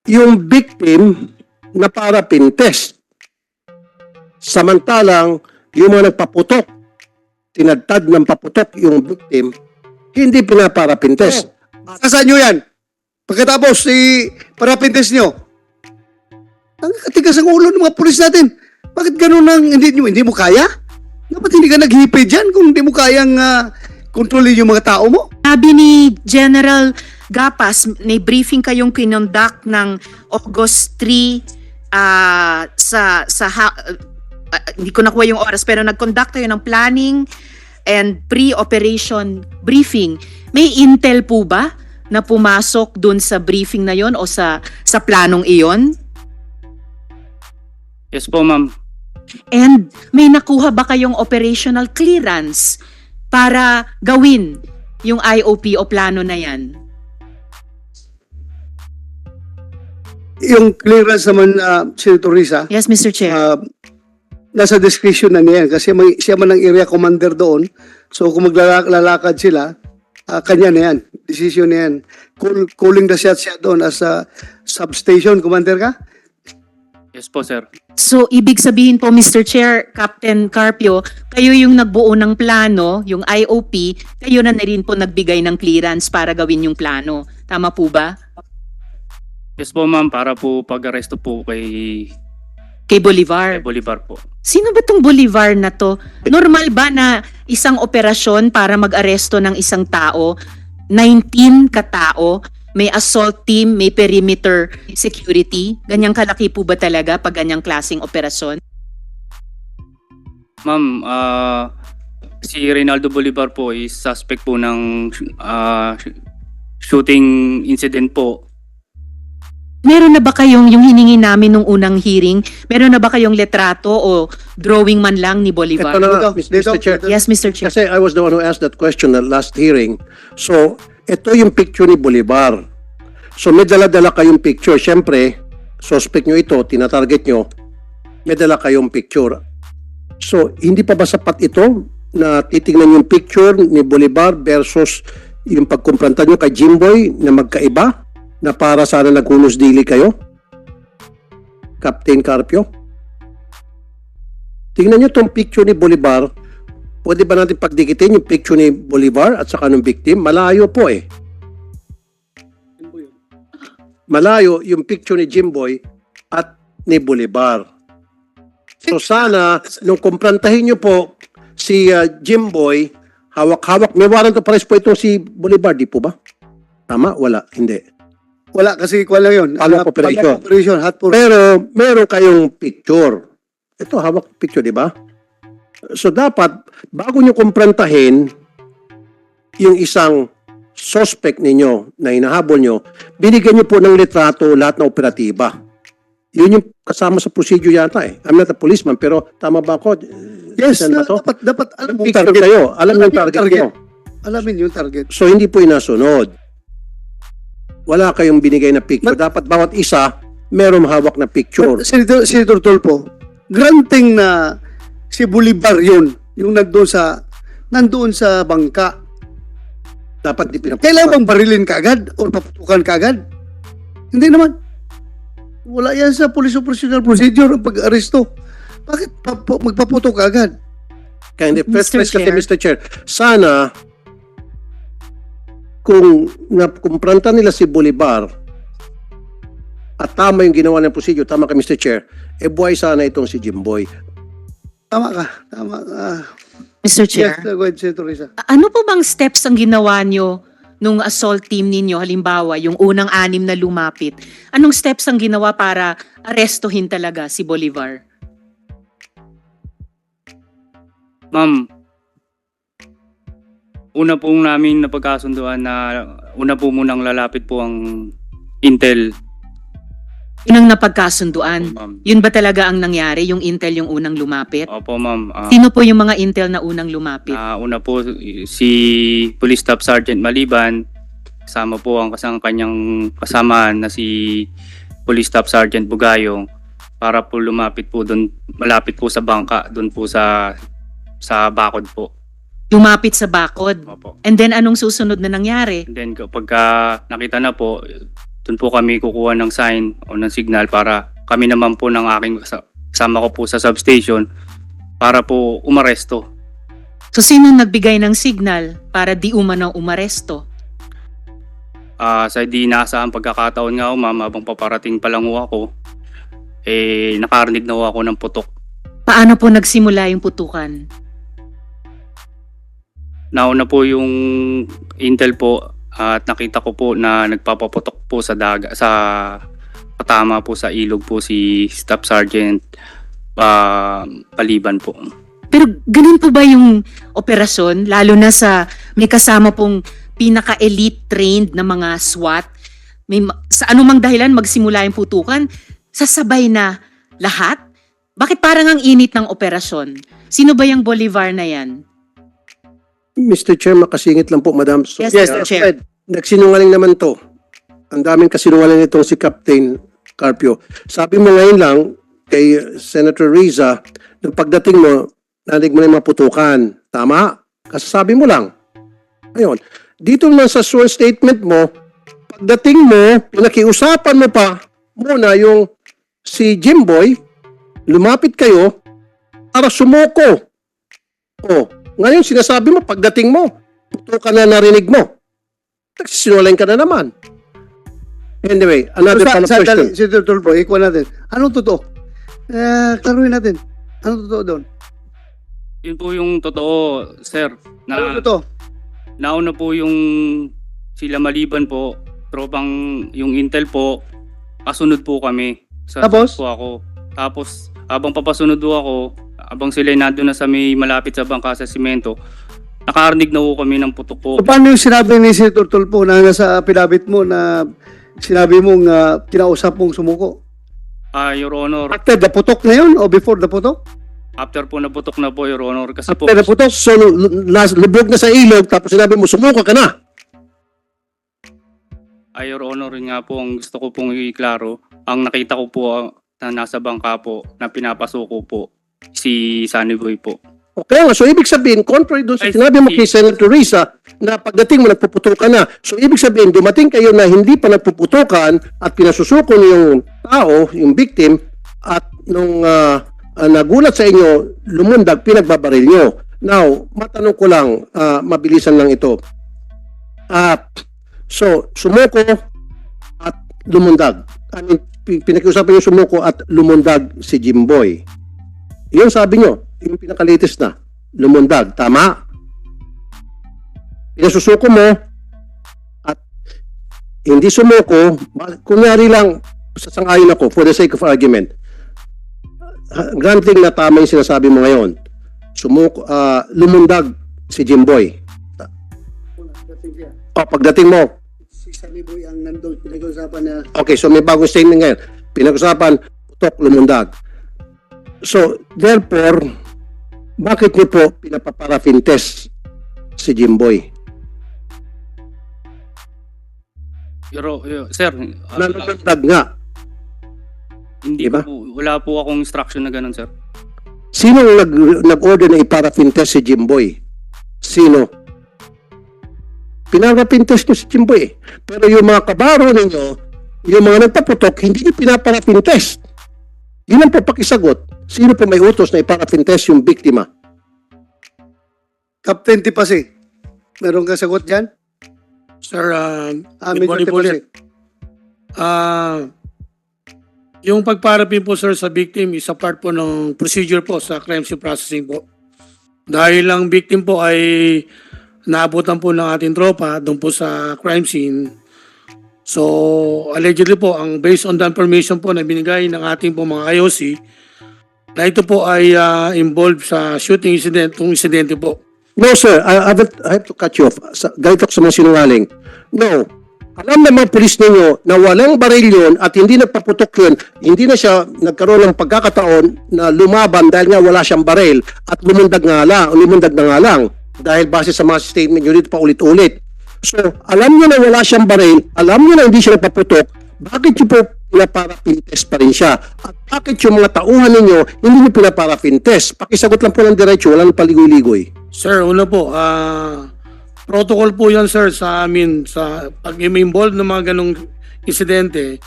yung victim na parapin test. Samantalang yung mga nagpaputok, tinadtad ng paputok yung victim, hindi pinaparapin test. Saan nyo yan? Pagkatapos, parapin test nyo. Ang katigas ang ulo ng mga pulis natin. Bakit ganun ang hindi mo kaya? Dapat hindi ka naghihipid dyan kung hindi mo kayang kontrolin yung mga tao mo. Sabi ni General Gapas, may briefing kayong kinonduct ng August 3 hindi ko nakuha yung oras pero nag-conduct kayo ng planning and pre-operation briefing. May intel po ba na pumasok dun sa briefing na yon o sa planong iyon? Yes po, ma'am. And may nakuha ba kayong operational clearance para gawin yung IOP o plano na yan? Yung clearance naman, Senator Risa, Yes, Mr. Chair. nasa discretion na niya kasi siya man ang area commander doon. So kung maglalakad sila, kanya na yan. Decision na yan. Calling the shots siya doon as a substation. Commander ka? Yes po, sir. So, ibig sabihin po, Mr. Chair, Captain Carpio, kayo yung nagbuo ng plano, yung IOP, kayo na rin po nagbigay ng clearance para gawin yung plano. Tama po ba? Yes po, ma'am, para po pag-aresto po kay Kay Bolivar. Bolivar po. Sino ba tong Bolivar na to? Normal ba na isang operasyon para mag-aresto ng isang tao, 19 katao, may assault team, may perimeter security? Ganyang kalaki po ba talaga pag ganyang klaseng operasyon? Ma'am, si Reynaldo Bolivar po is suspect po ng shooting incident po. Meron na ba kayong, yung hiningi namin nung unang hearing, meron na ba kayong letrato o drawing man lang ni Bolivar? Ito na nga, Dito. Mr. Chair. Yes, Mr. Chair. Kasi I was the one who asked that question at last hearing. So, ito yung picture ni Bolivar. So, may dala-dala kayong picture. Siyempre, suspect nyo ito, tinatarget nyo, may dala kayong picture. So, hindi pa ba sapat ito na titingnan yung picture ni Bolivar versus yung pagkumpranta nyo kay Jimboy na magkaiba? Na para sana naghunos dili kayo? Captain Carpio? Tingnan nyo itong picture ni Bolivar. Pwede ba natin pagdikitin yung picture ni Bolivar at saka ng victim? Malayo po eh. Malayo yung picture ni Jimboy at ni Bolivar. So sana, nung kumprantahin nyo po si Jimboy, hawak-hawak. May warrant of arrest po itong si Bolivar, di po ba? Tama? Wala. Hindi. Wala kasi kuha lang yun. Follow-up operation. Follow-up operation, hot pursuit. Pero meron kayong picture. Ito, hawak picture, di ba? So dapat, bago nyo kumprantahin yung isang suspect ninyo na hinahabol nyo, binigyan nyo po ng litrato lahat ng operatiba. Yun yung kasama sa procedure yata eh. I'm not a policeman, pero tama ba ako? Yes, Saan ba to? dapat alam mo Picture kayo. Alam yung target nyo. Alamin yung target. So hindi po inasunod. Wala kayong binigay na picture. Dapat bawat isa, meron hawak na picture. Senator Tolpo, granting na si Bolivar yun, yung nandoon sa bangka. Dapat di pinapagawa. Kailangan bang barilin ka agad o paputukan ka agad? Hindi naman. Wala yan sa police operational procedure ang pag-aresto. Bakit magpaputok ka agad? Kaya hindi, first Mr. place kasi Chair. Mr. Chair, sana kung nakumpranta nila si Bolivar at tama yung ginawa ng procedure, tama ka Mr. Chair, buhay sana itong si Jimboy. Tama ka. Tama ka. Mr. Chair. Yes, go ahead, Senator Risa. Ano po bang steps ang ginawa nyo nung assault team ninyo? Halimbawa, yung unang 6 na lumapit. Anong steps ang ginawa para arestuhin talaga si Bolivar? Ma'am, una po namin napagkasunduan na una po munang lalapit po ang intel. Yun ang napagkasunduan. Ma'am. Yun ba talaga ang nangyari? Yung intel yung unang lumapit? Opo, ma'am. Sino po yung mga intel na unang lumapit? Una po si Police Staff Sergeant Maliban, kasama po ang kanyang kasamaan na si Police Staff Sergeant Bugayong para po lumapit po doon, malapit po sa bangka, doon po sa bakod po. Lumapit sa bakod. Opo. And then anong susunod na nangyari? And then kapag nakita na po, doon po kami kukuha ng sign o ng signal para kami naman po ng aking kasama ko po sa substation para po umaresto. So sino nagbigay ng signal para di umanong umaresto? Sa di inaasahang pagkakataon nga ma'am, habang paparating pa lang ho ako, nakarinig na ho ako ng putok. Paano po nagsimula yung putukan? Nauna po yung intel po at nakita ko po na nagpapaputok po sa patama po sa ilog po si Staff Sergeant Maliban po. Pero ganun po ba yung operasyon? Lalo na may kasama pong pinaka-elite trained na mga SWAT. Sa anumang dahilan magsimula yung putukan, sasabay na lahat? Bakit parang ang init ng operasyon? Sino ba yung Bolivar na yan? Mr. Chair, makasingit lang po, Madam. So, Yes, Mr. Chair. Nagsinungaling naman to. Ang daming kasinungaling itong si Captain Carpio. Sabi mo ngayon lang kay Senator Riza, nung pagdating mo, narinig mo na yung mga putukan. Tama? Kasasabi mo lang. Ayun. Dito naman sa sworn statement mo, pagdating mo, pinakiusapan mo pa muna yung si Jimboy, lumapit kayo para sumuko. O, ngayon sinasabi mo, pagdating mo, putukan na narinig mo. Nagsisinulayin ka na naman. Anyway, another question. Senator Tulfo, ikuha natin. Anong totoo? Klaruhin natin. Anong totoo doon? Yun po yung totoo, sir. Anong totoo? Nauna po yung sila Maliban po, tropang yung intel po, kasunod po kami. Tapos? Po ako. Tapos, habang papasunod po ako, habang sila nandun na sa may malapit sa bangka sa simento, nakarinig na po kami ng putok po. So, paano yung sinabi ni Senator Tulfo na nasa pinabit mo na sinabi mong kinausap mong sumuko? Your Honor, After the putok na yun o before the putok? after po naputok na po, Your Honor, kasi po, After the putok? So, lubog na sa ilog, tapos sinabi mo, sumuka ka na. Your Honor, yun nga po ang gusto ko pong iklaro. Ang nakita ko po na nasa bangka po, na pinapasuko po, si Sunny Boy po. Okay nga, so ibig sabihin, contrary doon sa Ay, sinabi mo kay Senator Risa, na pagdating mo, nagpuputukan na. So ibig sabihin, dumating kayo na hindi pa nagpuputukan at pinasusuko niyo yung tao, yung victim, at nung nagulat sa inyo, lumundag, pinagbabaril nyo. Now, matanong ko lang, mabilisan lang ito. So, sumuko at lumundag. I mean, pinakiusapan yung sumuko at lumundag si Jimboy. Yun sabi nyo, yung pinaka-latest na, lumundag. Tama? Pinasusuko mo at hindi sumuko, kunyari lang, sasangayon ako for the sake of argument. Granting na tama yung sinasabi mo ngayon. Lumundag si Jimboy. Pagdating mo, Si Sunny Boy ang nandun, pinag-usapan na okay, so may bagong statement ngayon. Pinag-usapan, putok, lumundag. So, therefore, bakit niyo po pinapaparaffin test si Jimboy? Sir, Nalumundag nga. hindi Diba? po, wala po akong instruction na ganun, sir. Sino nag-order na iparaffin test si Jimboy? Sino? Pinaraffin test niyo si Jimboy. Pero yung mga kabaro ninyo, yung mga nagpaputok, hindi niyo pinaparaffin test. Yun ang po pakisagot. Sino po may utos na iparaffin test yung biktima? Captain Tipasi. Meron ka sagot dyan? Sir, Major good morning po Tipasi. ulit. Yung pagparapin po sir sa victim is a part po ng procedure po sa crime scene processing po. Dahil ang victim po ay naabutan po ng ating tropa doon po sa crime scene. So, allegedly po, based on the information po na binigay ng ating po mga IOC, na ito po ay involved sa shooting incident, itong insidente po. No, sir. I have to cut you off. Ganito sa mga sinungaling. No. Alam naman pulis ninyo na walang baril yun at hindi nagpaputok yun, hindi na siya nagkaroon ng pagkakataon na lumaban dahil nga wala siyang baril at lumundag na nga lang dahil base sa mga statement nyo dito pa ulit-ulit. So, alam nyo na wala siyang baril, alam nyo na hindi siya nagpaputok, bakit nyo po pinaparafin test pa rin siya? At bakit yung mga tauhan ninyo hindi nyo pinaparafin test? Pakisagot lang po ng diretso, walang paligoy-ligoy. Sir, una po, protocol po yan sir sa amin sa pag-involve ng mga ganong insidente,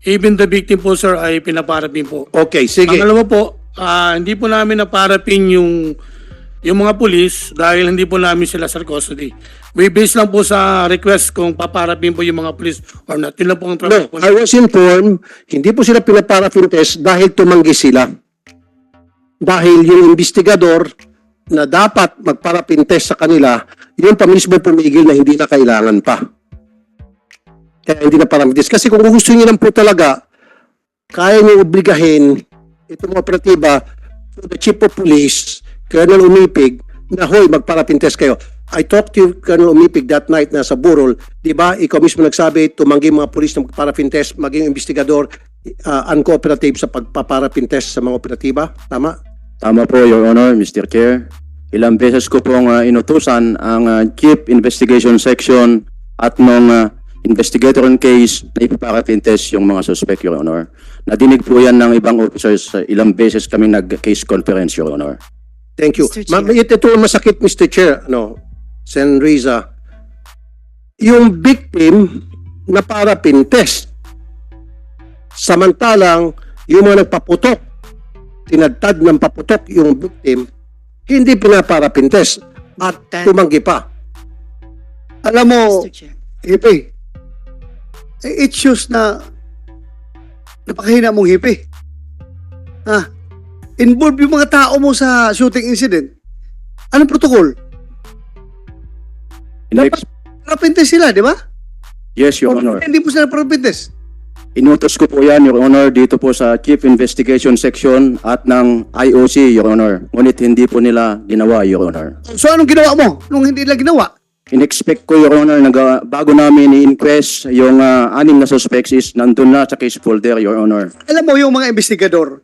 even the victim po sir ay pinaparapin po. Okay, sige. Pangalawa po, hindi po namin naparapin yung mga pulis dahil hindi po namin sila sa custody. We base lang po sa request kung paparapin po yung mga pulis or not. Yun lang po ang No, trabaho po. I was informed, hindi po sila pinaparafin test dahil tumanggi sila. Dahil yung investigador na dapat magparafin test sa kanila, yun pa mismo pumigil na hindi na kailangan pa. Kaya hindi na parang test. Kasi kung gusto niyo lang po talaga, kaya niyo obligahin itong mga operatiba to the chief of police, Colonel Umipig, na hoy, magparafin test kayo. I talked to Colonel Umipig that night na sa Burol. Di ba, ikaw mismo nagsabi, tumanggi mga pulis na magparafin test, maging investigador, uncooperative sa pagpaparafin test sa mga operatiba. Tama? Tama po, Your Honor, Mr. Chair. Ilang beses ko pong inutusan ang Chief Investigation Section at nung investigator on case na ipaparafin test yung mga suspect, Your Honor. Nadinig po yan ng ibang officers. Ilang beses kami nag-case conference, Your Honor. Thank you. Mr. Chair. Ito ang masakit, Mr. Chair. Sen. Riza. Yung victim na parafin test. Samantalang yung mga nagpaputok, tinadtad ng paputok yung victim, hindi pinaparafin test at tumanggi pa. Alam mo, Mr. Chair. Hipi, it shows na napakahina mong hipi. Involved yung mga tao mo sa shooting incident. Anong protocol? Inex- Parapin test sila, di ba? Yes, Your Honor. Hindi po sila parapin test. Inutos ko po yan, Your Honor, dito po sa Chief Investigation Section at ng IOC, Your Honor. Ngunit hindi po nila ginawa, Your Honor. So anong ginawa mo nung hindi nila ginawa? In-expect ko, Your Honor, bago namin i-inquest yung 6 na suspects is nandun na sa case folder, Your Honor. Alam mo yung mga investigador,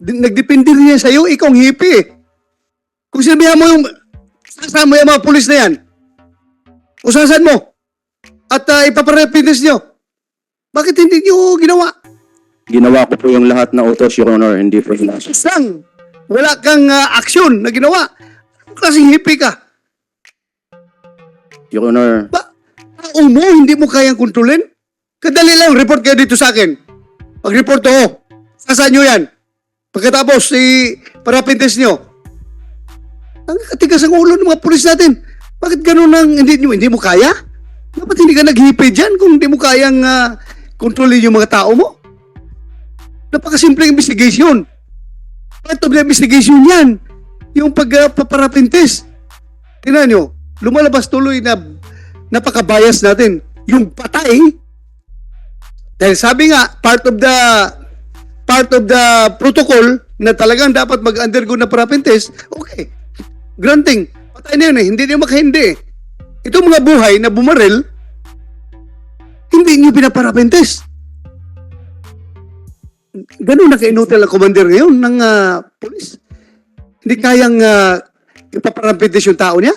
nagdepende rin yan sa'yo, ikaw ang hipi eh. Kung sinabihan mo yung, sasama yung mga pulis na yan, usasan mo, at ipaparepindes nyo, bakit hindi nyo ginawa? Ginawa ko po yung lahat na utos, Your Honor, hindi po hinasa. Isang, wala kang aksyon na ginawa. Anong klaseng hipi ka? Your Honor, Tao mo, hindi mo kayang kontrolin? Kadali lang, report kayo dito sa akin. Pag-report ako, sasaan nyo yan? Pagkatapos, parapintes nyo. Ang katigas ang ulo ng mga pulis natin. Bakit ganun ang hindi mo kaya? Dapat hindi ka naghipi dyan kung hindi mo kayang kontrolin yung mga tao mo? Napakasimpleng investigation. Part of the investigation yan. Yung pagpaparapintes. Tingnan nyo, lumalabas tuloy na napaka-bias natin. Yung patay, dahil sabi nga, part of the protocol na talagang dapat mag-undergo na parapin test, okay. Granting, patay na yun eh. Hindi niyo makahindi. Itong mga buhay na bumaril, hindi niyo pinaparapin test. Ganun na kainutil ang commander ngayon ng police. Hindi kayang ipaparapin test yung tao niya.